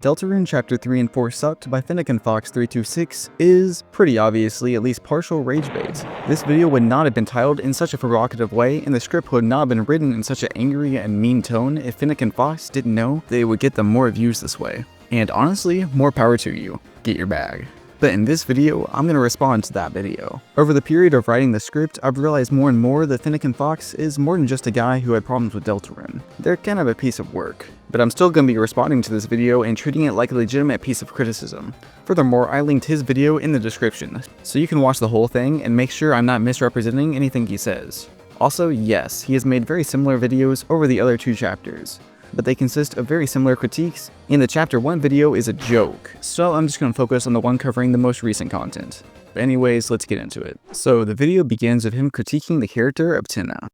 Deltarune Chapter 3 and 4 Sucked by Fox326 is, pretty obviously, at least partial rage bait. This video would not have been titled in such a provocative way, and the script would not have been written in such an angry and mean tone if Fox didn't know they would get them more views this way. And honestly, more power to you. Get your bag. But in this video, I'm going to respond to that video. Over the period of writing the script, I've realized more and more that Fox is more than just a guy who had problems with Deltarune. They're kind of a piece of work. But I'm still going to be responding to this video and treating it like a legitimate piece of criticism. Furthermore, I linked his video in the description, so you can watch the whole thing and make sure I'm not misrepresenting anything he says. Also, yes, he has made very similar videos over the other two chapters, but they consist of very similar critiques, and the chapter 1 video is a joke, so I'm just going to focus on the one covering the most recent content. But anyways, let's get into it. So the video begins with him critiquing the character of Tenna.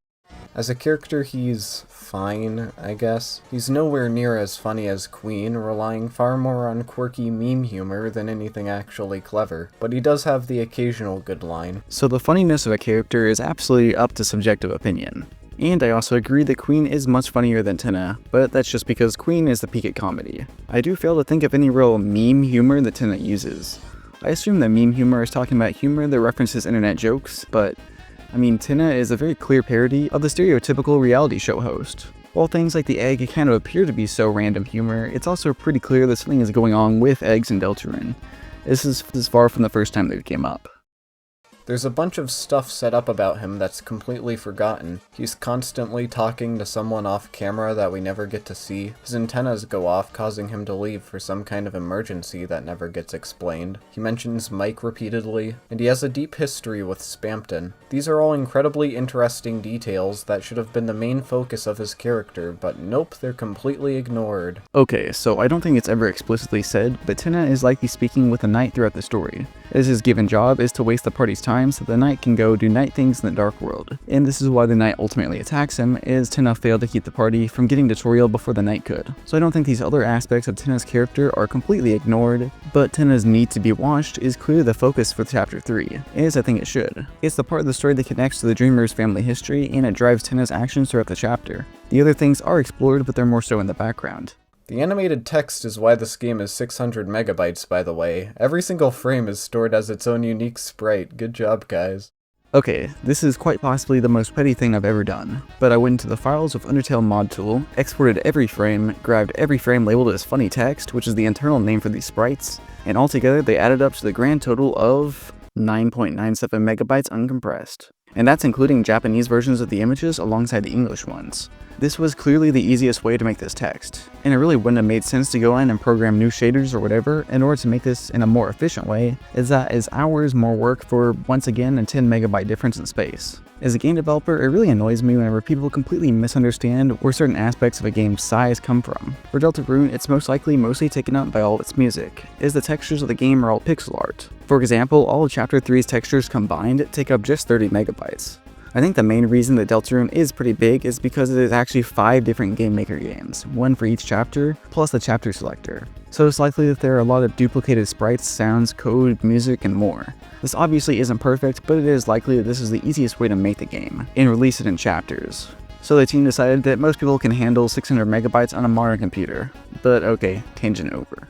As a character, he's fine, I guess. He's nowhere near as funny as Queen, relying far more on quirky meme humor than anything actually clever, but he does have the occasional good line. So the funniness of a character is absolutely up to subjective opinion. And I also agree that Queen is much funnier than Tenna, but that's just because Queen is the peak at comedy. I do fail to think of any real meme humor that Tenna uses. I assume that meme humor is talking about humor that references internet jokes, but I mean, Tenna is a very clear parody of the stereotypical reality show host. While things like the egg kind of appear to be so random humor, it's also pretty clear that something is going on with eggs and Deltarune. This is far from the first time they came up. There's a bunch of stuff set up about him that's completely forgotten. He's constantly talking to someone off camera that we never get to see. His antennas go off, causing him to leave for some kind of emergency that never gets explained. He mentions Mike repeatedly, and he has a deep history with Spamton. These are all incredibly interesting details that should have been the main focus of his character, but nope, they're completely ignored. Okay, so I don't think it's ever explicitly said, but Tenna is likely speaking with a knight throughout the story, as his given job is to waste the party's time so the knight can go do knight things in the dark world. And this is why the knight ultimately attacks him, as Tenna failed to keep the party from getting tutorial before the knight could. So I don't think these other aspects of Tenna's character are completely ignored, but Tenna's need to be watched is clearly the focus for chapter 3, as I think it should. It's the part of the story that connects to the Dreamer's family history, and it drives Tenna's actions throughout the chapter. The other things are explored, but they're more so in the background. The animated text is why this game is 600 megabytes, by the way. Every single frame is stored as its own unique sprite. Good job, guys. Okay, this is quite possibly the most petty thing I've ever done, but I went into the files of Undertale mod tool, exported every frame, grabbed every frame labeled as funny text, which is the internal name for these sprites, and altogether they added up to the grand total of 9.97 megabytes uncompressed. And that's including Japanese versions of the images alongside the English ones. This was clearly the easiest way to make this text, and it really wouldn't have made sense to go in and program new shaders or whatever in order to make this in a more efficient way, as that is hours more work for, once again, a 10 megabyte difference in space. As a game developer, it really annoys me whenever people completely misunderstand where certain aspects of a game's size come from. For Deltarune, it's most likely mostly taken up by all of its music, as the textures of the game are all pixel art. For example, all of Chapter 3's textures combined take up just 30 megabytes. I think the main reason that Deltarune is pretty big is because it is actually 5 different Game Maker games, one for each chapter, plus the chapter selector. So it's likely that there are a lot of duplicated sprites, sounds, code, music, and more. This obviously isn't perfect, but it is likely that this is the easiest way to make the game, and release it in chapters. So the team decided that most people can handle 600 megabytes on a modern computer. But okay, tangent over.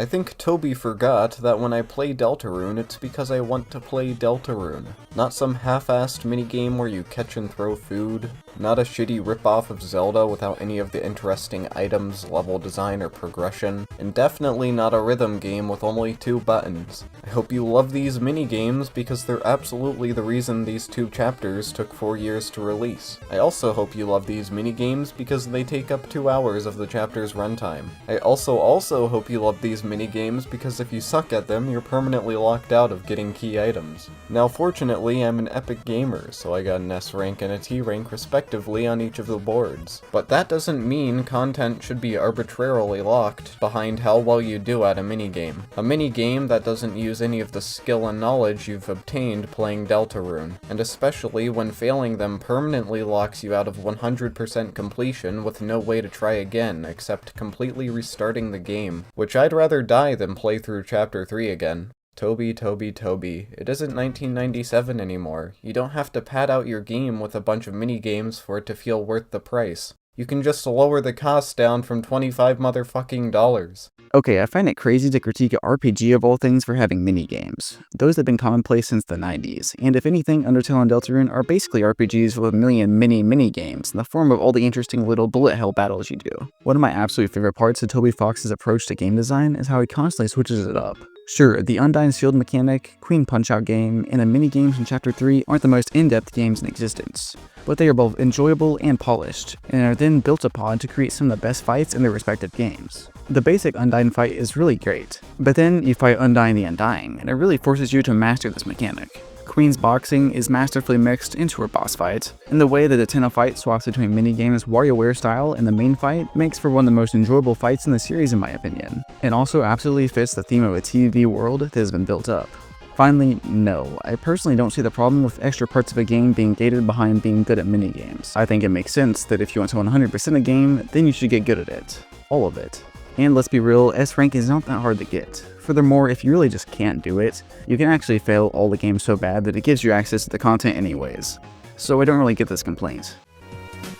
I think Toby forgot that when I play Deltarune, it's because I want to play Deltarune. Not some half-assed minigame where you catch and throw food. Not a shitty ripoff of Zelda without any of the interesting items, level design, or progression. And definitely not a rhythm game with only 2 buttons. I hope you love these minigames because they're absolutely the reason these 2 chapters took 4 years to release. I also hope you love these minigames because they take up 2 hours of the chapter's runtime. I also hope you love these minigames because if you suck at them, you're permanently locked out of getting key items. Now fortunately, I'm an epic gamer, so I got an S rank and a T rank respectively on each of the boards. But that doesn't mean content should be arbitrarily locked behind how well you do at a minigame. A minigame that doesn't use any of the skill and knowledge you've obtained playing Deltarune, and especially when failing them permanently locks you out of 100% completion with no way to try again except completely restarting the game, which I'd rather die than play through Chapter 3 again. Toby, it isn't 1997 anymore. You don't have to pad out your game with a bunch of minigames for it to feel worth the price. You can just lower the cost down from $25 motherfucking dollars. Okay, I find it crazy to critique an RPG of all things for having mini-games. Those have been commonplace since the 90s, and if anything, Undertale and Deltarune are basically RPGs with a million mini-games in the form of all the interesting little bullet hell battles you do. One of my absolute favorite parts of Toby Fox's approach to game design is how he constantly switches it up. Sure, the Undyne's Shield mechanic, Queen Punch-Out game, and the mini-games in Chapter 3 aren't the most in-depth games in existence, but they are both enjoyable and polished, and are then built upon to create some of the best fights in their respective games. The basic Undyne fight is really great, but then you fight Undyne the Undying, and it really forces you to master this mechanic. Queen's boxing is masterfully mixed into her boss fight, and the way that the Tenna fight swaps between minigames WarioWare style and the main fight makes for one of the most enjoyable fights in the series in my opinion, and also absolutely fits the theme of a TV world that has been built up. Finally, no, I personally don't see the problem with extra parts of a game being gated behind being good at minigames. I think it makes sense that if you want to 100% a game, then you should get good at it. All of it. And let's be real, S rank is not that hard to get. Furthermore, if you really just can't do it, you can actually fail all the games so bad that it gives you access to the content anyways. So I don't really get this complaint.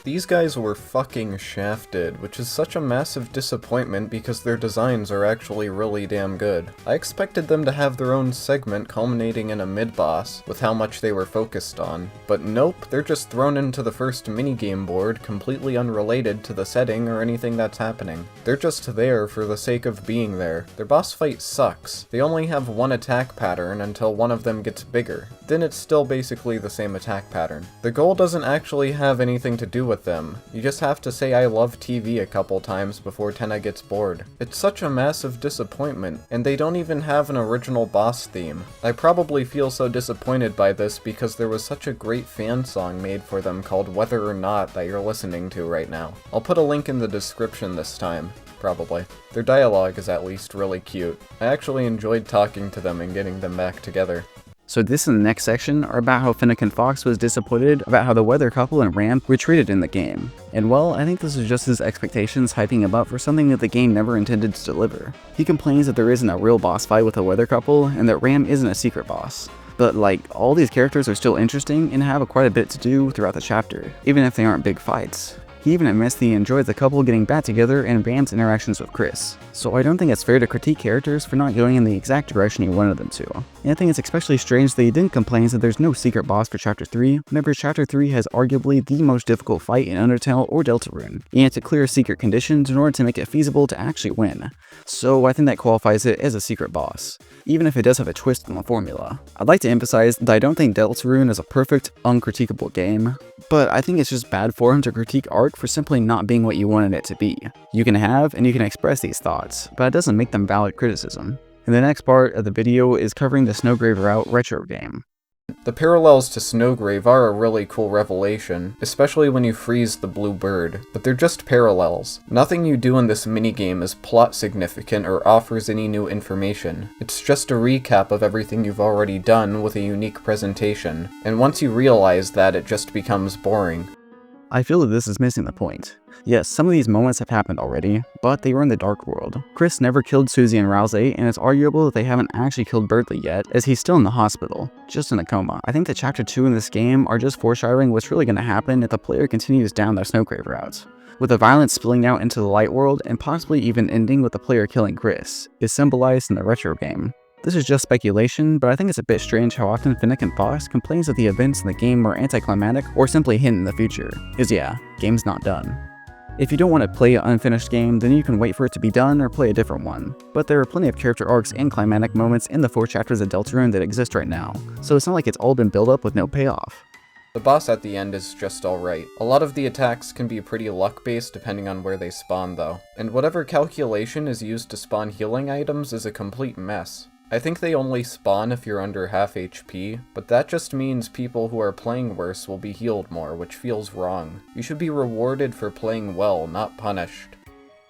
These guys were fucking shafted, which is such a massive disappointment because their designs are actually really damn good. I expected them to have their own segment culminating in a mid-boss, with how much they were focused on. But nope, they're just thrown into the first minigame board, completely unrelated to the setting or anything that's happening. They're just there for the sake of being there. Their boss fight sucks. They only have one attack pattern until one of them gets bigger. Then it's still basically the same attack pattern. The goal doesn't actually have anything to do with them. You just have to say I love TV a couple times before Tenna gets bored. It's such a massive disappointment, and they don't even have an original boss theme. I probably feel so disappointed by this because there was such a great fan song made for them called Whether or Not that you're listening to right now. I'll put a link in the description this time. Probably. Their dialogue is at least really cute. I actually enjoyed talking to them and getting them back together. So this and the next section are about how Finnegan Fox was disappointed about how the weather couple and Ram were treated in the game. And well, I think this is just his expectations hyping him up for something that the game never intended to deliver. He complains that there isn't a real boss fight with a weather couple, and that Ram isn't a secret boss. But like, all these characters are still interesting and have quite a bit to do throughout the chapter, even if they aren't big fights. He even admits that he enjoyed the couple getting back together and Ram's interactions with Chris. So I don't think it's fair to critique characters for not going in the exact direction he wanted them to. And I think it's especially strange that he didn't complain that there's no secret boss for Chapter 3, whenever Chapter 3 has arguably the most difficult fight in Undertale or Deltarune, and to clear secret conditions in order to make it feasible to actually win. So I think that qualifies it as a secret boss, even if it does have a twist in the formula. I'd like to emphasize that I don't think Deltarune is a perfect, uncritiquable game, but I think it's just bad for him to critique art for simply not being what you wanted it to be. You can have and you can express these thoughts, but it doesn't make them valid criticism. And the next part of the video is covering the Snowgrave Route retro game. The parallels to Snowgrave are a really cool revelation, especially when you freeze the blue bird, but they're just parallels. Nothing you do in this minigame is plot significant or offers any new information. It's just a recap of everything you've already done with a unique presentation, and once you realize that, it just becomes boring. I feel that this is missing the point. Yes, some of these moments have happened already, but they were in the Dark World. Chris never killed Susie and Ralsei, and it's arguable that they haven't actually killed Birdley yet, as he's still in the hospital, just in a coma. I think that Chapter 2 in this game are just foreshadowing what's really going to happen if the player continues down their Snowgrave route. With the violence spilling out into the light world, and possibly even ending with the player killing Chris, is symbolized in the retro game. This is just speculation, but I think it's a bit strange how often Finnegan Fox complains that the events in the game are anticlimactic or simply hint in the future. Is yeah, game's not done. If you don't want to play an unfinished game, then you can wait for it to be done or play a different one. But there are plenty of character arcs and climatic moments in the 4 chapters of Deltarune that exist right now, so it's not like it's all been built up with no payoff. The boss at the end is just alright. A lot of the attacks can be pretty luck-based depending on where they spawn though, and whatever calculation is used to spawn healing items is a complete mess. I think they only spawn if you're under half HP, but that just means people who are playing worse will be healed more, which feels wrong. You should be rewarded for playing well, not punished.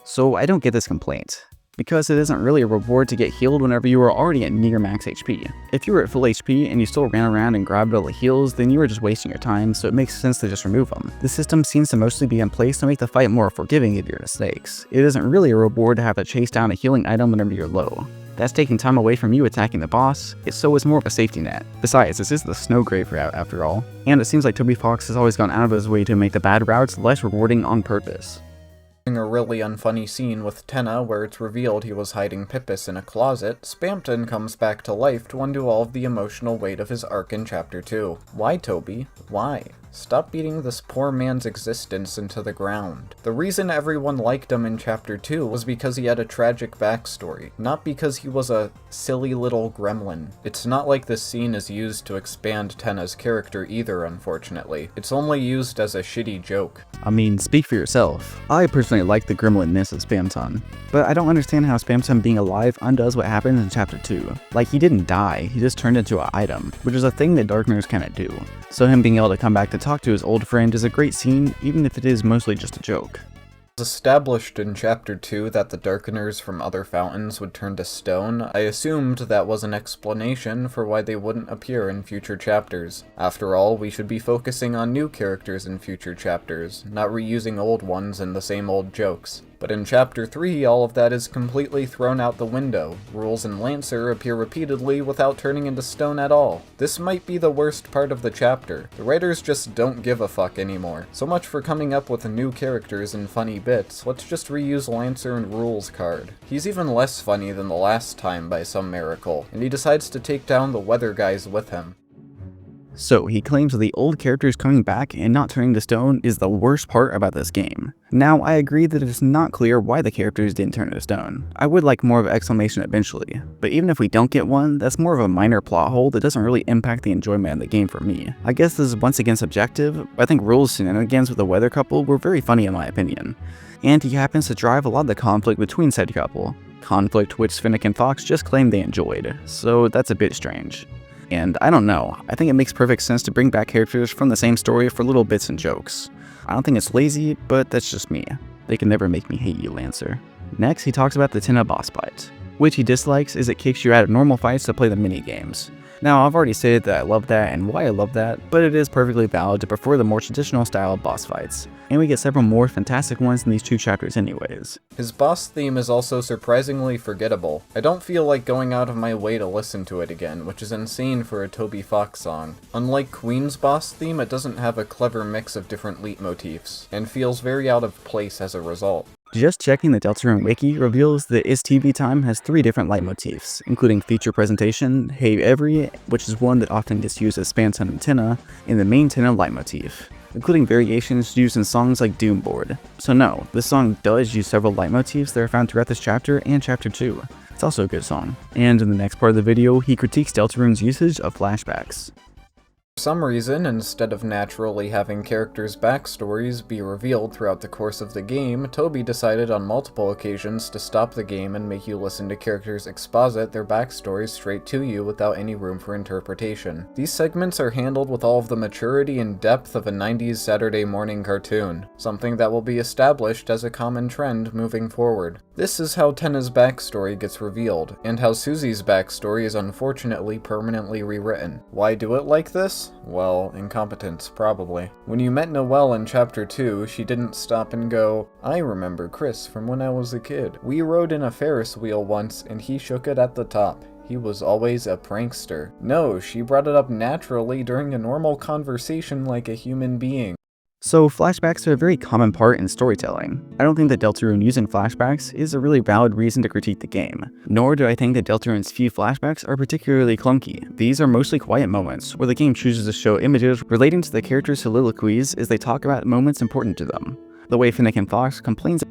So I don't get this complaint, because it isn't really a reward to get healed whenever you are already at near max HP. If you were at full HP and you still ran around and grabbed all the heals, then you were just wasting your time, so it makes sense to just remove them. The system seems to mostly be in place to make the fight more forgiving of your mistakes. It isn't really a reward to have to chase down a healing item whenever you're low. That's taking time away from you attacking the boss, so it's more of a safety net. Besides, this is the Snowgrave route after all, and it seems like Toby Fox has always gone out of his way to make the bad routes less rewarding on purpose. A really unfunny scene with Tenna where it's revealed he was hiding Pippus in a closet, Spamton comes back to life to undo all of the emotional weight of his arc in Chapter 2. Why, Toby? Why? Stop beating this poor man's existence into the ground. The reason everyone liked him in Chapter 2 was because he had a tragic backstory, not because he was a silly little gremlin. It's not like this scene is used to expand Tenna's character either, unfortunately. It's only used as a shitty joke. I mean, speak for yourself. I personally like the gremlinness of Spamton, but I don't understand how Spamton being alive undoes what happened in Chapter 2. Like, he didn't die, he just turned into an item, which is a thing that Darkners kinda do. So him being able to come back to talk to his old friend is a great scene, even if it is mostly just a joke. It's established in Chapter 2 that the Darkeners from other fountains would turn to stone. I assumed that was an explanation for why they wouldn't appear in future chapters. After all, we should be focusing on new characters in future chapters, not reusing old ones and the same old jokes. But in Chapter 3, all of that is completely thrown out the window. Rules and Lancer appear repeatedly without turning into stone at all. This might be the worst part of the chapter. The writers just don't give a fuck anymore. So much for coming up with new characters and funny bits, let's just reuse Lancer and Rules card. He's even less funny than the last time by some miracle, and he decides to take down the weather guys with him. So, he claims that the old characters coming back and not turning to stone is the worst part about this game. Now, I agree that it's not clear why the characters didn't turn to stone. I would like more of an explanation eventually, but even if we don't get one, that's more of a minor plot hole that doesn't really impact the enjoyment of the game for me. I guess this is once again subjective, but I think Rules' shenanigans with the weather couple were very funny in my opinion. And he happens to drive a lot of the conflict between said couple. Conflict which Finnick and Fox just claimed they enjoyed, so that's a bit strange. And I don't know, I think it makes perfect sense to bring back characters from the same story for little bits and jokes. I don't think it's lazy, but that's just me. They can never make me hate you, Lancer. Next, he talks about the Tenna boss fight. Which he dislikes is it kicks you out of normal fights to play the minigames. Now, I've already stated that I love that and why I love that, but it is perfectly valid to prefer the more traditional style of boss fights. And we get several more fantastic ones in these two chapters anyways. His boss theme is also surprisingly forgettable. I don't feel like going out of my way to listen to it again, which is insane for a Toby Fox song. Unlike Queen's boss theme, it doesn't have a clever mix of different leitmotifs, and feels very out of place as a result. Just checking the Deltarune wiki reveals that Is TV Time has 3 different leitmotifs, including feature presentation, Hey Every, which is one that often gets used as Spamton and Tenna, and the main Tenna leitmotif, including variations used in songs like Doomboard. So no, this song does use several leitmotifs that are found throughout this chapter and Chapter 2. It's also a good song. And in the next part of the video, he critiques Deltarune's usage of flashbacks. For some reason, instead of naturally having characters' backstories be revealed throughout the course of the game, Toby decided on multiple occasions to stop the game and make you listen to characters exposit their backstories straight to you without any room for interpretation. These segments are handled with all of the maturity and depth of a 90s Saturday morning cartoon, something that will be established as a common trend moving forward. This is how Tenna's backstory gets revealed, and how Susie's backstory is unfortunately permanently rewritten. Why do it like this? Well, incompetence, probably. When you met Noelle in Chapter 2, she didn't stop and go, I remember Chris from when I was a kid. We rode in a Ferris wheel once, and he shook it at the top. He was always a prankster. No, she brought it up naturally during a normal conversation like a human being. So flashbacks are a very common part in storytelling. I don't think that Deltarune using flashbacks is a really valid reason to critique the game, nor do I think that Deltarune's few flashbacks are particularly clunky. These are mostly quiet moments, where the game chooses to show images relating to the characters' soliloquies as they talk about moments important to them. The way Finnick and Fox complains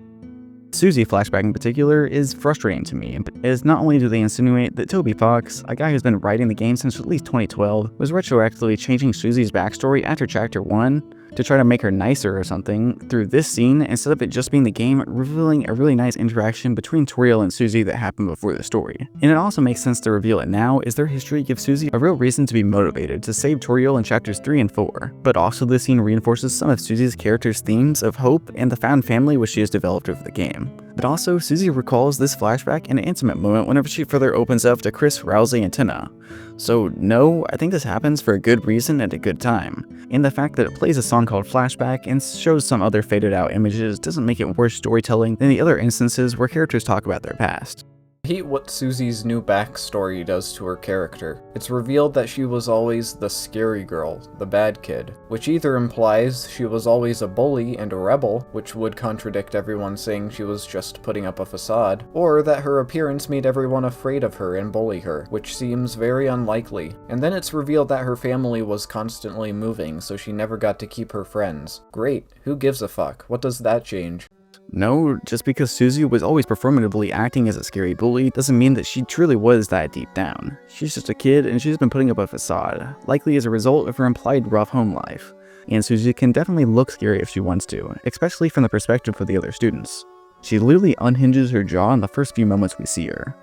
Susie flashback in particular is frustrating to me, as not only do they insinuate that Toby Fox, a guy who's been writing the game since at least 2012, was retroactively changing Susie's backstory after Chapter 1, to try to make her nicer or something through this scene instead of it just being the game revealing a really nice interaction between Toriel and Susie that happened before the story. And it also makes sense to reveal it now as their history gives Susie a real reason to be motivated to save Toriel in chapters 3 and 4. But also this scene reinforces some of Susie's character's themes of hope and the found family which she has developed over the game. But also, Susie recalls this flashback in an intimate moment whenever she further opens up to Chris, Ralsei, and Tenna. So no, I think this happens for a good reason at a good time. And the fact that it plays a song called Flashback and shows some other faded out images doesn't make it worse storytelling than the other instances where characters talk about their past. hate what Susie's new backstory does to her character. It's revealed that she was always the scary girl, the bad kid, which either implies she was always a bully and a rebel, which would contradict everyone saying she was just putting up a facade, or that her appearance made everyone afraid of her and bully her, which seems very unlikely. And then it's revealed that her family was constantly moving, so she never got to keep her friends. Great, who gives a fuck? What does that change? No, just because Susie was always performatively acting as a scary bully doesn't mean that she truly was that deep down. She's just a kid and she's been putting up a facade, likely as a result of her implied rough home life. And Susie can definitely look scary if she wants to, especially from the perspective of the other students. She literally unhinges her jaw in the first few moments we see her.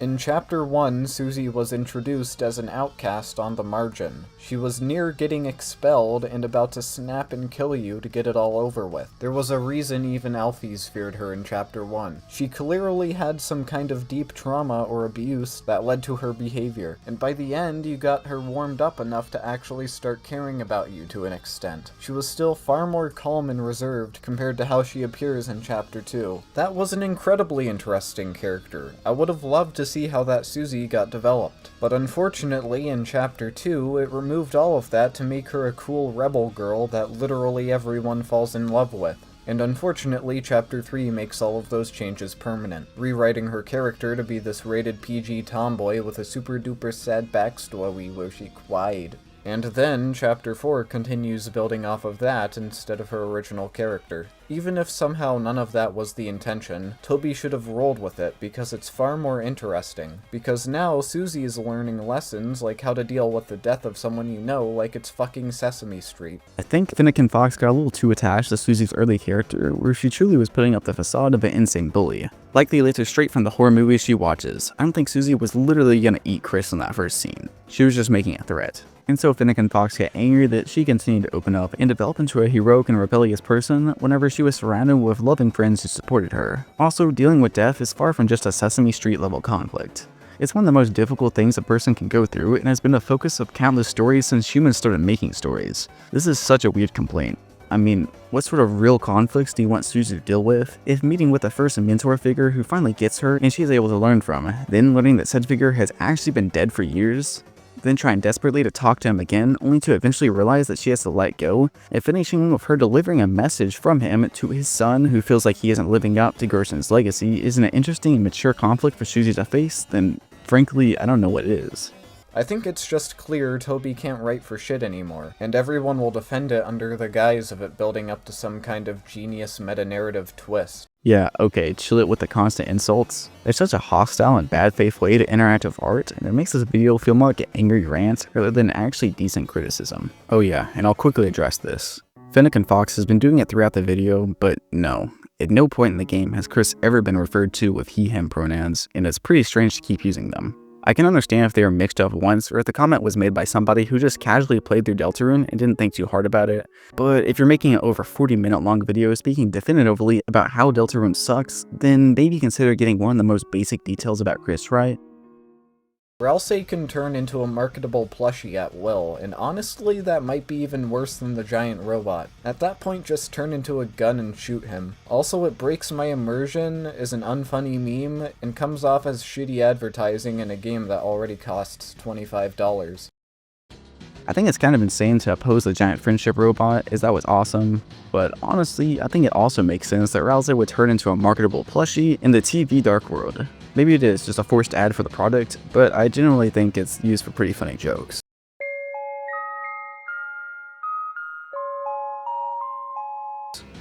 In Chapter 1, Susie was introduced as an outcast on the margin. She was near getting expelled and about to snap and kill you to get it all over with. There was a reason even Alphys feared her in Chapter 1. She clearly had some kind of deep trauma or abuse that led to her behavior, and by the end you got her warmed up enough to actually start caring about you to an extent. She was still far more calm and reserved compared to how she appears in Chapter 2. That was an incredibly interesting character. I would have loved to see how that Susie got developed. But unfortunately, in Chapter 2, it removed all of that to make her a cool rebel girl that literally everyone falls in love with. And unfortunately, Chapter 3 makes all of those changes permanent, rewriting her character to be this rated PG tomboy with a super duper sad backstory where she cried. And then, Chapter 4 continues building off of that instead of her original character. Even if somehow none of that was the intention, Toby should have rolled with it because it's far more interesting. Because now Susie is learning lessons like how to deal with the death of someone you know like it's fucking Sesame Street. I think Finnegan Fox got a little too attached to Susie's early character, where she truly was putting up the facade of an insane bully. Likely later straight from the horror movies she watches. I don't think Susie was literally gonna eat Chris in that first scene. She was just making a threat. And so Finnegan Fox got angry that she continued to open up and develop into a heroic and rebellious person whenever she was surrounded with loving friends who supported her. Also, dealing with death is far from just a Sesame Street level conflict. It's one of the most difficult things a person can go through and has been the focus of countless stories since humans started making stories. This is such a weird complaint. I mean, what sort of real conflicts do you want Susie to deal with? If meeting with a first mentor figure who finally gets her and she's able to learn from, then learning that said figure has actually been dead for years, then trying desperately to talk to him again, only to eventually realize that she has to let go, and finishing with her delivering a message from him to his son who feels like he isn't living up to Gerson's legacy isn't an interesting and mature conflict for Susie to face, then frankly, I don't know what is. I think it's just clear Toby can't write for shit anymore, and everyone will defend it under the guise of it building up to some kind of genius meta-narrative twist. Yeah, okay, chill it with the constant insults. It's such a hostile and bad faith way to interact with art, and it makes this video feel more like an angry rant rather than actually decent criticism. Oh yeah, and I'll quickly address this. Finnegan Fox has been doing it throughout the video, but no. At no point in the game has Chris ever been referred to with he/him pronouns, and it's pretty strange to keep using them. I can understand if they were mixed up once, or if the comment was made by somebody who just casually played through Deltarune and didn't think too hard about it, but if you're making an over 40-minute long video speaking definitively about how Deltarune sucks, then maybe consider getting one of the most basic details about Chris right. Ralsei can turn into a marketable plushie at will, and honestly that might be even worse than the giant robot. At that point just turn into a gun and shoot him. Also it breaks my immersion, is an unfunny meme, and comes off as shitty advertising in a game that already costs $25. I think it's kind of insane to oppose the giant friendship robot, as that was awesome, but honestly, I think it also makes sense that Ralsei would turn into a marketable plushie in the TV Dark World. Maybe it is just a forced ad for the product, but I generally think it's used for pretty funny jokes.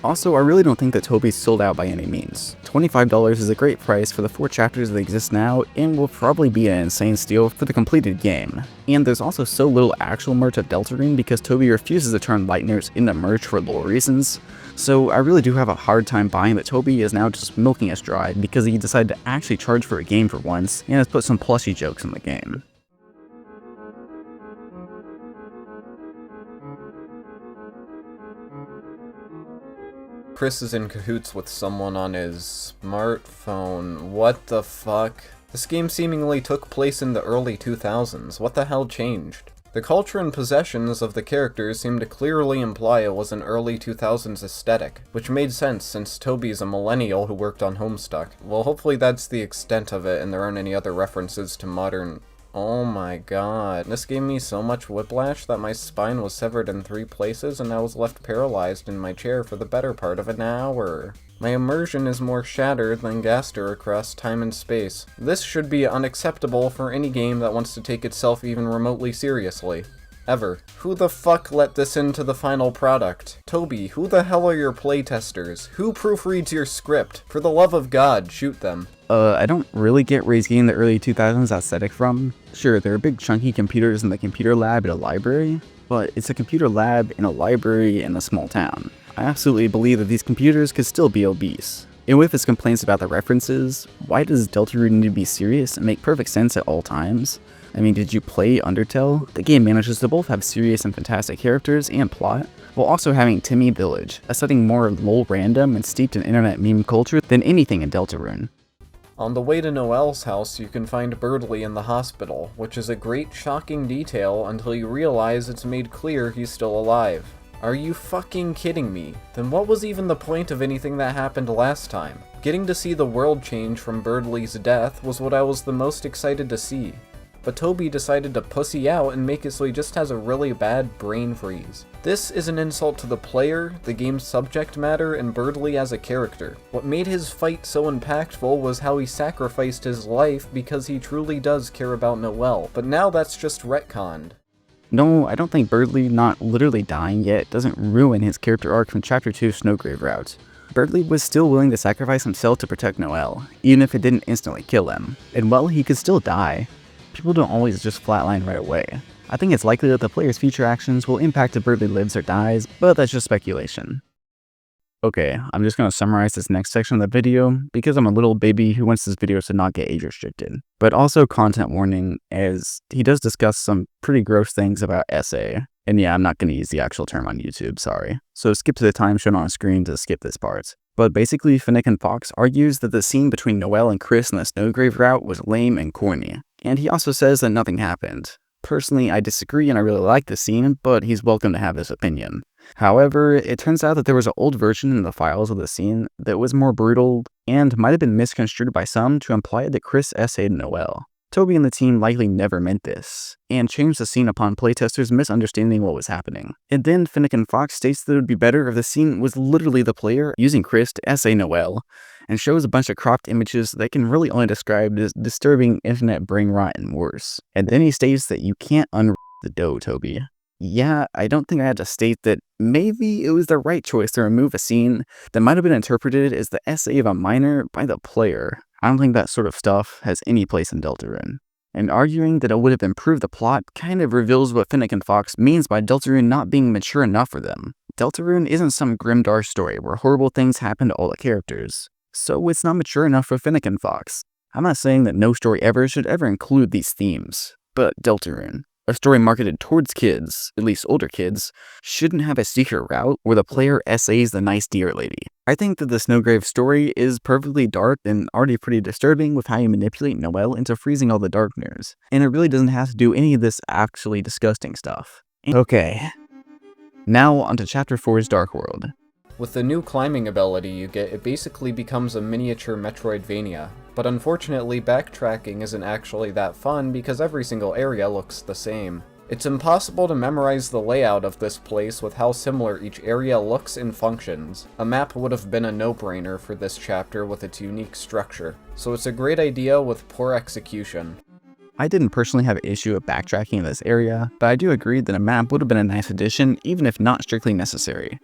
Also, I really don't think that Toby's sold out by any means. $25 is a great price for the 4 chapters that exist now, and will probably be an insane steal for the completed game. And there's also so little actual merch of Deltarune because Toby refuses to turn Lightners into merch for lore reasons. So I really do have a hard time buying that Toby is now just milking us dry because he decided to actually charge for a game for once, and has put some plushie jokes in the game. Chris is in cahoots with someone on his smartphone. What the fuck? This game seemingly took place in the early 2000s. What the hell changed? The culture and possessions of the characters seem to clearly imply it was an early 2000s aesthetic, which made sense since Toby's a millennial who worked on Homestuck. Well, hopefully that's the extent of it and there aren't any other references to modern... Oh my god. This gave me so much whiplash that my spine was severed in 3 places and I was left paralyzed in my chair for the better part of an hour. My immersion is more shattered than Gaster across time and space. This should be unacceptable for any game that wants to take itself even remotely seriously. Ever. Who the fuck let this into the final product? Toby, who the hell are your playtesters? Who proofreads your script? For the love of God, shoot them. I don't really get where he's getting the early 2000s aesthetic from. Sure, there are big chunky computers in the computer lab at a library, but it's a computer lab in a library in a small town. I absolutely believe that these computers could still be obese. And with his complaints about the references, why does Deltarune need to be serious and make perfect sense at all times? I mean, did you play Undertale? The game manages to both have serious and fantastic characters and plot, while also having Timmy Village, a setting more lol random and steeped in internet meme culture than anything in Deltarune. On the way to Noelle's house, you can find Birdley in the hospital, which is a great shocking detail until you realize it's made clear he's still alive. Are you fucking kidding me? Then what was even the point of anything that happened last time? Getting to see the world change from Birdley's death was what I was the most excited to see. But Toby decided to pussy out and make it so he just has a really bad brain freeze. This is an insult to the player, the game's subject matter, and Birdley as a character. What made his fight so impactful was how he sacrificed his life because he truly does care about Noelle, but now that's just retconned. No, I don't think Birdley not literally dying yet doesn't ruin his character arc from Chapter 2 Snowgrave route. Birdley was still willing to sacrifice himself to protect Noelle, even if it didn't instantly kill him. And well, he could still die. People don't always just flatline right away. I think it's likely that the player's future actions will impact if Birdley lives or dies, but that's just speculation. Okay, I'm just going to summarize this next section of the video, because I'm a little baby who wants this video to not get age restricted. But also content warning, as he does discuss some pretty gross things about SA. And yeah, I'm not going to use the actual term on YouTube, sorry. So skip to the time shown on screen to skip this part. But basically, Finnick and Fox argues that the scene between Noelle and Chris in the Snowgrave route was lame and corny. And he also says that nothing happened. Personally, I disagree and I really like the scene, but he's welcome to have his opinion. However, it turns out that there was an old version in the files of the scene that was more brutal and might have been misconstrued by some to imply that Chris SA'd Noelle. Toby and the team likely never meant this, and changed the scene upon playtesters misunderstanding what was happening. And then Finnick and Fox states that it would be better if the scene was literally the player using Chris to SA Noelle, and shows a bunch of cropped images that can really only describe as disturbing internet brain rot and worse. And then he states that you can't unwrap the dough, Toby. Yeah, I don't think I had to state that maybe it was the right choice to remove a scene that might have been interpreted as the SA of a minor by the player. I don't think that sort of stuff has any place in Deltarune. And arguing that it would have improved the plot kind of reveals what Finnick and Fox means by Deltarune not being mature enough for them. Deltarune isn't some grimdark story where horrible things happen to all the characters. So it's not mature enough for Finnick and Fox. I'm not saying that no story ever should ever include these themes, but Deltarune, a story marketed towards kids, at least older kids, shouldn't have a secret route where the player SAs the nice deer lady. I think that the Snowgrave story is perfectly dark and already pretty disturbing with how you manipulate Noelle into freezing all the darkners, and it really doesn't have to do any of this actually disgusting stuff. Okay, now onto Chapter 4's Dark World. With the new climbing ability you get, it basically becomes a miniature Metroidvania. But unfortunately, backtracking isn't actually that fun because every single area looks the same. It's impossible to memorize the layout of this place with how similar each area looks and functions. A map would have been a no-brainer for this chapter with its unique structure, so it's a great idea with poor execution. I didn't personally have an issue with backtracking in this area, but I do agree that a map would have been a nice addition even if not strictly necessary.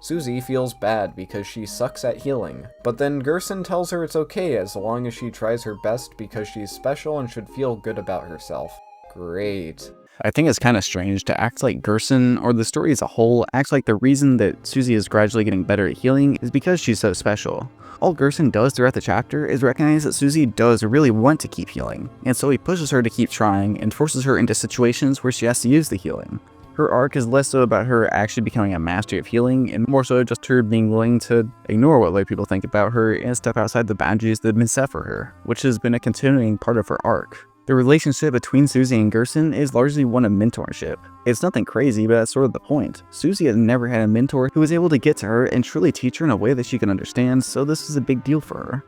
Susie feels bad because she sucks at healing, but then Gerson tells her it's okay as long as she tries her best because she's special and should feel good about herself. Great. I think it's kind of strange to act like Gerson, or the story as a whole, acts like the reason that Susie is gradually getting better at healing is because she's so special. All Gerson does throughout the chapter is recognize that Susie does really want to keep healing, and so he pushes her to keep trying and forces her into situations where she has to use the healing. Her arc is less so about her actually becoming a master of healing, and more so just her being willing to ignore what other people think about her and step outside the boundaries that have been set for her, which has been a continuing part of her arc. The relationship between Susie and Gerson is largely one of mentorship. It's nothing crazy, but that's sort of the point. Susie has never had a mentor who was able to get to her and truly teach her in a way that she can understand, so this is a big deal for her.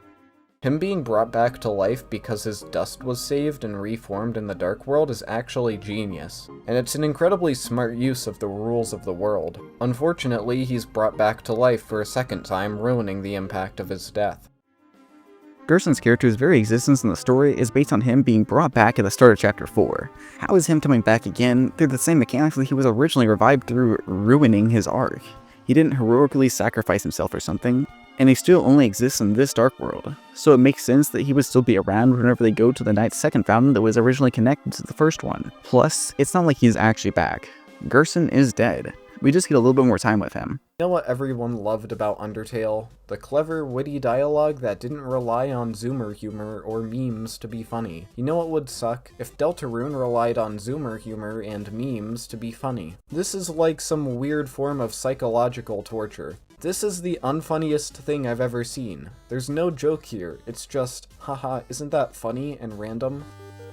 Him being brought back to life because his dust was saved and reformed in the Dark World is actually genius, and it's an incredibly smart use of the rules of the world. Unfortunately, he's brought back to life for a second time, ruining the impact of his death. Gerson's character's very existence in the story is based on him being brought back at the start of Chapter 4. How is him coming back again through the same mechanics that he was originally revived through, ruining his arc? He didn't heroically sacrifice himself or something, and he still only exists in this Dark World, so it makes sense that he would still be around whenever they go to the Knight's second fountain that was originally connected to the first one. Plus, it's not like he's actually back. Gerson is dead. We just get a little bit more time with him. You know what everyone loved about Undertale? The clever, witty dialogue that didn't rely on Zoomer humor or memes to be funny. You know what would suck? If Deltarune relied on Zoomer humor and memes to be funny. This is like some weird form of psychological torture. This is the unfunniest thing I've ever seen. There's no joke here, it's just, haha, isn't that funny and random?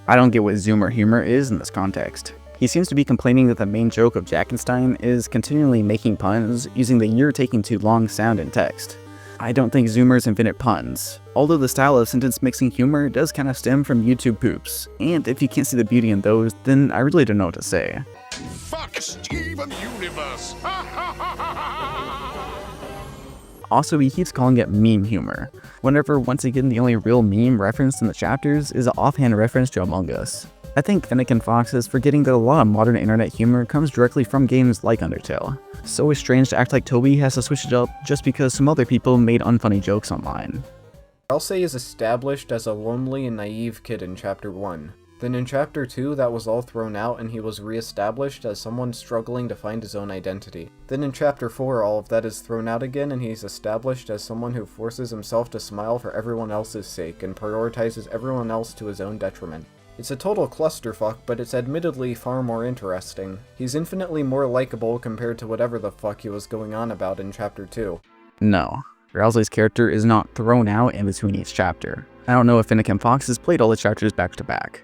I don't get what Zoomer humor is in this context. He seems to be complaining that the main joke of Jackenstein is continually making puns using the "you're taking too long" sound in text. I don't think Zoomers invented puns, although the style of sentence mixing humor does kind of stem from YouTube poops, and if you can't see the beauty in those, then I really don't know what to say. Fuck Steven Universe! Also, he keeps calling it meme humor, whenever once again the only real meme referenced in the chapters is an offhand reference to Among Us. I think Finnegan Fox is forgetting that a lot of modern internet humor comes directly from games like Undertale. So it's strange to act like Toby has to switch it up just because some other people made unfunny jokes online. Ralsei is established as a lonely and naive kid in Chapter 1. Then in Chapter 2, that was all thrown out and he was re-established as someone struggling to find his own identity. Then in Chapter 4, all of that is thrown out again and he's established as someone who forces himself to smile for everyone else's sake and prioritizes everyone else to his own detriment. It's a total clusterfuck, but it's admittedly far more interesting. He's infinitely more likable compared to whatever the fuck he was going on about in Chapter 2. No, Ralsei's character is not thrown out in between each chapter. I don't know if Finnegan Fox has played all the chapters back to back,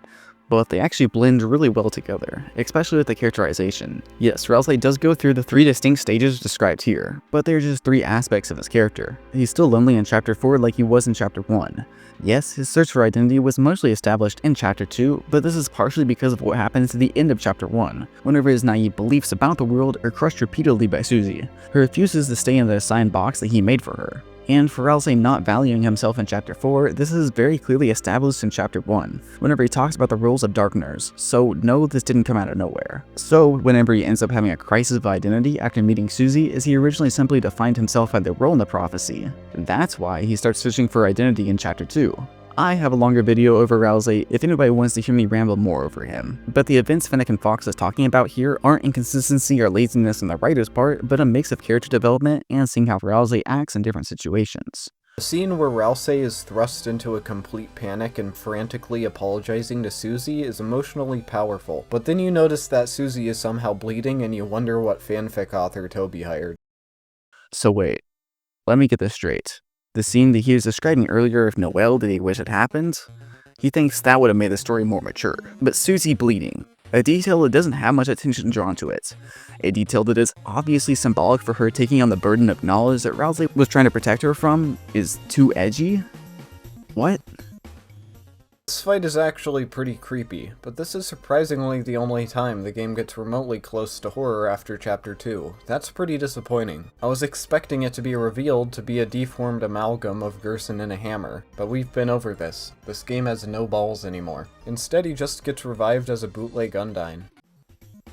but they actually blend really well together, especially with the characterization. Yes, Ralsei does go through the 3 distinct stages described here, but they're just 3 aspects of his character. He's still lonely in Chapter 4 like he was in Chapter 1. Yes, his search for identity was mostly established in Chapter 2, but this is partially because of what happens at the end of Chapter 1, whenever his naive beliefs about the world are crushed repeatedly by Susie, who refuses to stay in the assigned box that he made for her. And for Ralsei not valuing himself in Chapter 4, this is very clearly established in Chapter 1, whenever he talks about the rules of Darkners, so no, this didn't come out of nowhere. So whenever he ends up having a crisis of identity after meeting Susie, is he originally simply to find himself at the role in the prophecy? That's why he starts searching for identity in Chapter 2. I have a longer video over Ralsei if anybody wants to hear me ramble more over him, but the events Finnegan Fox is talking about here aren't inconsistency or laziness on the writer's part, but a mix of character development and seeing how Ralsei acts in different situations. The scene where Ralsei is thrust into a complete panic and frantically apologizing to Susie is emotionally powerful, but then you notice that Susie is somehow bleeding and you wonder what fanfic author Toby hired. So wait, let me get this straight. The scene that he was describing earlier of Noelle that he wished had happened, he thinks that would have made the story more mature. But Susie bleeding, a detail that doesn't have much attention drawn to it. A detail that is obviously symbolic for her taking on the burden of knowledge that Ralsei was trying to protect her from, is too edgy? What? This fight is actually pretty creepy, but this is surprisingly the only time the game gets remotely close to horror after Chapter 2. That's pretty disappointing. I was expecting it to be revealed to be a deformed amalgam of Gerson and a hammer, but we've been over this. This game has no balls anymore. Instead, he just gets revived as a bootleg Undyne.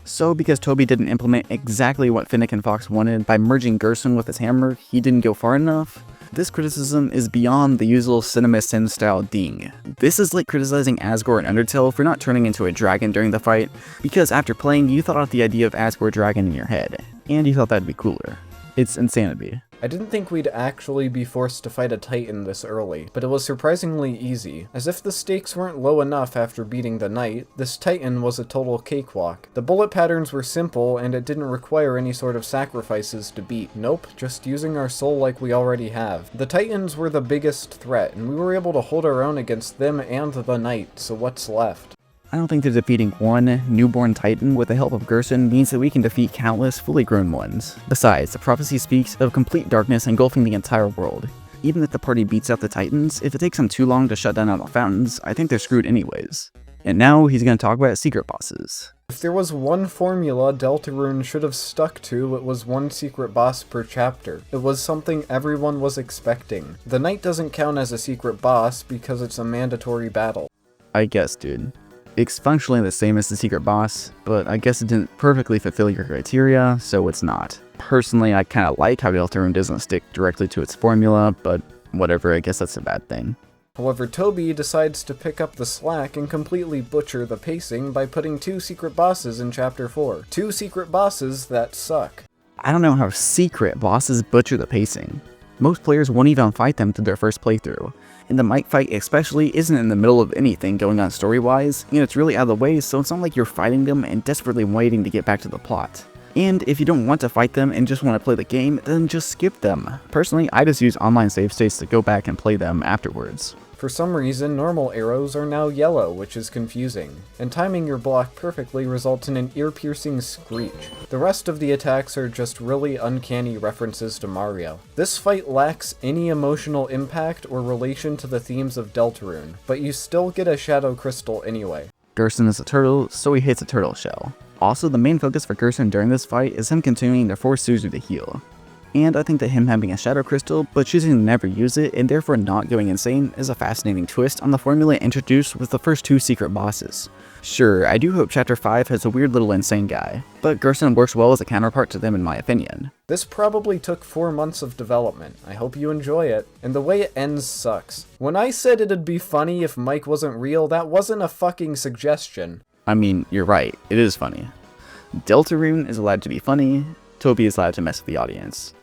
So because Toby didn't implement exactly what Finnegan Fox wanted by merging Gerson with his hammer, he didn't go far enough? This criticism is beyond the usual cinema sin style ding. This is like criticizing Asgore and Undertale for not turning into a dragon during the fight, because after playing you thought out the idea of Asgore dragon in your head, and you thought that'd be cooler. It's insanity. I didn't think we'd actually be forced to fight a Titan this early, but it was surprisingly easy. As if the stakes weren't low enough after beating the Knight, this Titan was a total cakewalk. The bullet patterns were simple, and it didn't require any sort of sacrifices to beat. Nope, just using our soul like we already have. The Titans were the biggest threat, and we were able to hold our own against them and the Knight, so what's left? I don't think that defeating one newborn titan with the help of Gerson means that we can defeat countless fully grown ones. Besides, the prophecy speaks of complete darkness engulfing the entire world. Even if the party beats out the titans, if it takes them too long to shut down all the fountains, I think they're screwed anyways. And now he's going to talk about secret bosses. If there was one formula Deltarune should have stuck to, it was one secret boss per chapter. It was something everyone was expecting. The knight doesn't count as a secret boss because it's a mandatory battle. I guess, dude. It's functionally the same as the secret boss, but I guess it didn't perfectly fulfill your criteria, so it's not. Personally, I kinda like how Deltarune doesn't stick directly to its formula, but whatever, I guess that's a bad thing. However, Toby decides to pick up the slack and completely butcher the pacing by putting 2 secret bosses in Chapter 4. 2 secret bosses that suck. I don't know how secret bosses butcher the pacing. Most players won't even fight them through their first playthrough, and the mic fight especially isn't in the middle of anything going on story-wise, and it's really out of the way, so it's not like you're fighting them and desperately waiting to get back to the plot. And if you don't want to fight them and just want to play the game, then just skip them. Personally, I just use online save states to go back and play them afterwards. For some reason, normal arrows are now yellow, which is confusing, and timing your block perfectly results in an ear-piercing screech. The rest of the attacks are just really uncanny references to Mario. This fight lacks any emotional impact or relation to the themes of Deltarune, but you still get a Shadow Crystal anyway. Gerson is a turtle, so he hits a turtle shell. Also, the main focus for Gerson during this fight is him continuing to force Susie to heal. And I think that him having a Shadow Crystal, but choosing to never use it and therefore not going insane, is a fascinating twist on the formula introduced with the first 2 secret bosses. Sure, I do hope Chapter 5 has a weird little insane guy, but Gerson works well as a counterpart to them in my opinion. This probably took 4 months of development. I hope you enjoy it. And the way it ends sucks. When I said it'd be funny if Mike wasn't real, that wasn't a fucking suggestion. I mean, you're right, it is funny. Deltarune is allowed to be funny, Toby is allowed to mess with the audience.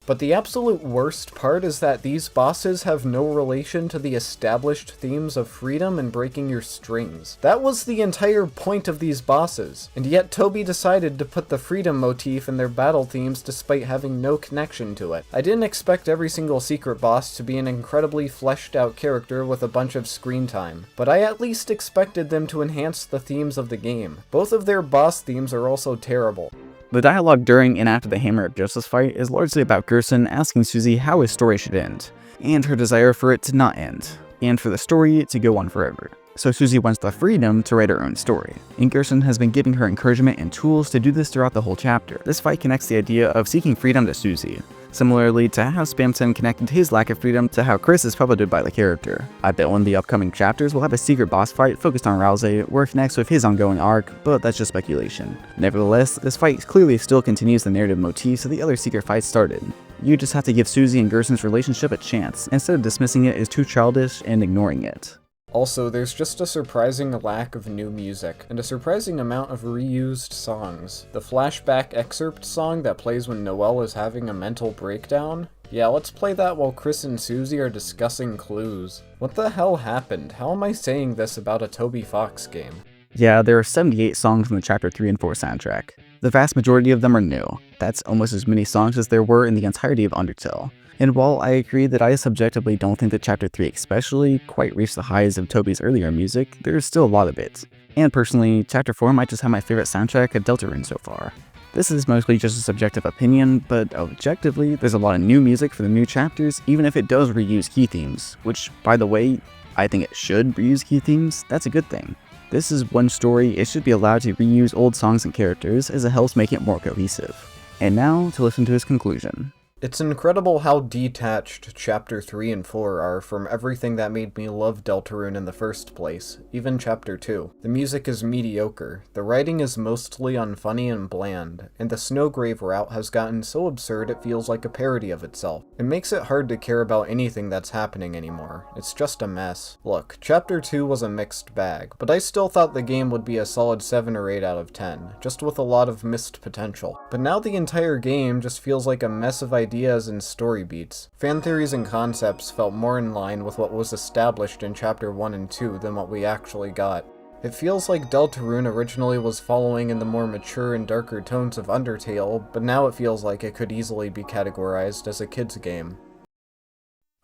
But the absolute worst part is that these bosses have no relation to the established themes of freedom and breaking your strings. That was the entire point of these bosses, and yet Toby decided to put the freedom motif in their battle themes despite having no connection to it. I didn't expect every single secret boss to be an incredibly fleshed out character with a bunch of screen time, but I at least expected them to enhance the themes of the game. Both of their boss themes are also terrible. The dialogue during and after the Hammer of Justice fight is largely about Gerson asking Susie how his story should end, and her desire for it to not end, and for the story to go on forever. So Susie wants the freedom to write her own story, and Gerson has been giving her encouragement and tools to do this throughout the whole chapter. This fight connects the idea of seeking freedom to Susie, similarly to how Spamton connected his lack of freedom to how Chris is puppeted by the character. I bet one of the upcoming chapters will have a secret boss fight focused on Ralsei, where it connects with his ongoing arc, but that's just speculation. Nevertheless, this fight clearly still continues the narrative motifs of the other secret fights started. You just have to give Susie and Gerson's relationship a chance, instead of dismissing it as too childish and ignoring it. Also, there's just a surprising lack of new music, and a surprising amount of reused songs. The flashback excerpt song that plays when Noelle is having a mental breakdown? Yeah, let's play that while Chris and Susie are discussing clues. What the hell happened? How am I saying this about a Toby Fox game? Yeah, there are 78 songs in the Chapter 3 and 4 soundtrack. The vast majority of them are new. That's almost as many songs as there were in the entirety of Undertale. And while I agree that I subjectively don't think that Chapter 3 especially quite reached the highs of Toby's earlier music, there's still a lot of it. And personally, Chapter 4 might just have my favorite soundtrack of Deltarune so far. This is mostly just a subjective opinion, but objectively, there's a lot of new music for the new chapters, even if it does reuse key themes, which, by the way, I think it should reuse key themes. That's a good thing. This is one story, it should be allowed to reuse old songs and characters, as it helps make it more cohesive. And now, to listen to his conclusion. It's incredible how detached Chapter 3 and 4 are from everything that made me love Deltarune in the first place, even Chapter 2. The music is mediocre, the writing is mostly unfunny and bland, and the Snowgrave route has gotten so absurd it feels like a parody of itself. It makes it hard to care about anything that's happening anymore. It's just a mess. Look, Chapter 2 was a mixed bag, but I still thought the game would be a solid 7 or 8 out of 10, just with a lot of missed potential. But now the entire game just feels like a mess of ideas and story beats. Fan theories and concepts felt more in line with what was established in Chapter 1 and 2 than what we actually got. It feels like Deltarune originally was following in the more mature and darker tones of Undertale, but now it feels like it could easily be categorized as a kid's game.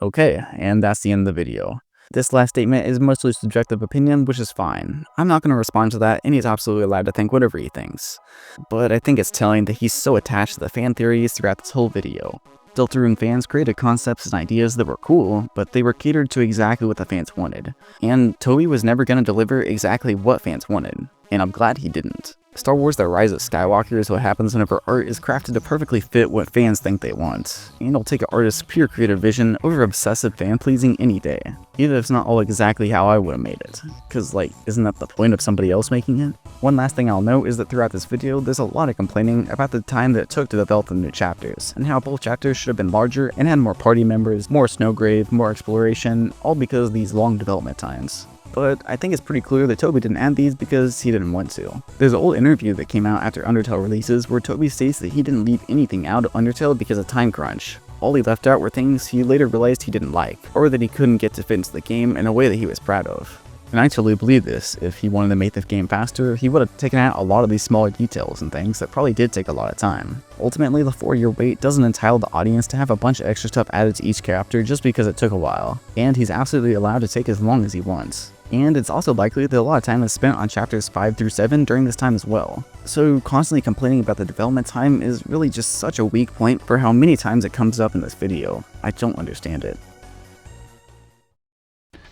Okay, and that's the end of the video. This last statement is mostly subjective opinion, which is fine. I'm not going to respond to that, and he's absolutely allowed to think whatever he thinks. But I think it's telling that he's so attached to the fan theories throughout this whole video. Deltarune fans created concepts and ideas that were cool, but they were catered to exactly what the fans wanted. And Toby was never going to deliver exactly what fans wanted, and I'm glad he didn't. Star Wars The Rise of Skywalker is what happens whenever art is crafted to perfectly fit what fans think they want, and I'll take an artist's pure creative vision over obsessive fan-pleasing any day, even if it's not all exactly how I would've made it, cause like, isn't that the point of somebody else making it? One last thing I'll note is that throughout this video, there's a lot of complaining about the time that it took to develop the new chapters, and how both chapters should have been larger and had more party members, more Snowgrave, more exploration, all because of these long development times. But I think it's pretty clear that Toby didn't add these because he didn't want to. There's an old interview that came out after Undertale releases where Toby states that he didn't leave anything out of Undertale because of time crunch. All he left out were things he later realized he didn't like, or that he couldn't get to fit into the game in a way that he was proud of. And I totally believe this. If he wanted to make the game faster, he would have taken out a lot of these smaller details and things that probably did take a lot of time. Ultimately, the 4-year wait doesn't entitle the audience to have a bunch of extra stuff added to each chapter just because it took a while, and he's absolutely allowed to take as long as he wants. And it's also likely that a lot of time is spent on chapters 5 through 7 during this time as well. So constantly complaining about the development time is really just such a weak point for how many times it comes up in this video. I don't understand it.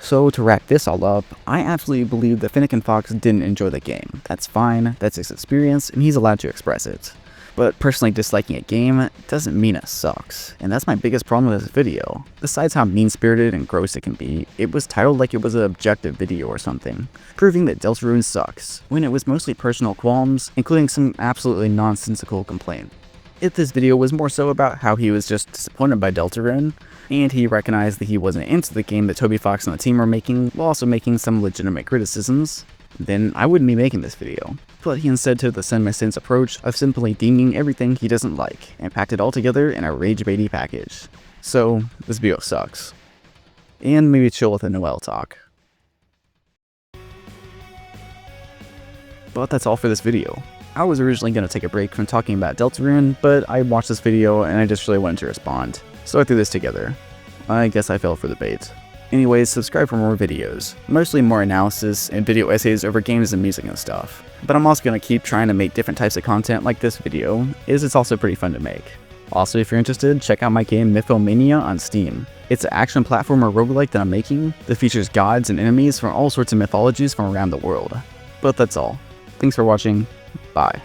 So to wrap this all up, I absolutely believe that Finnegan Fox didn't enjoy the game. That's fine, that's his experience, and he's allowed to express it. But personally disliking a game doesn't mean it sucks, and that's my biggest problem with this video. Besides how mean-spirited and gross it can be, it was titled like it was an objective video or something, proving that Deltarune sucks, when it was mostly personal qualms, including some absolutely nonsensical complaint. If this video was more so about how he was just disappointed by Deltarune, and he recognized that he wasn't into the game that Toby Fox and the team were making, while also making some legitimate criticisms, then I wouldn't be making this video. But he instead took the semi-sense approach of simply deeming everything he doesn't like, and packed it all together in a rage-baity package. So, this video sucks. And maybe chill with a Noel talk. But that's all for this video. I was originally going to take a break from talking about Deltarune, but I watched this video and I just really wanted to respond, so I threw this together. I guess I fell for the bait. Anyways, subscribe for more videos, mostly more analysis and video essays over games and music and stuff. But I'm also going to keep trying to make different types of content like this video, as it's also pretty fun to make. Also, if you're interested, check out my game Mythomania on Steam. It's an action platformer roguelike that I'm making that features gods and enemies from all sorts of mythologies from around the world. But that's all. Thanks for watching. Bye.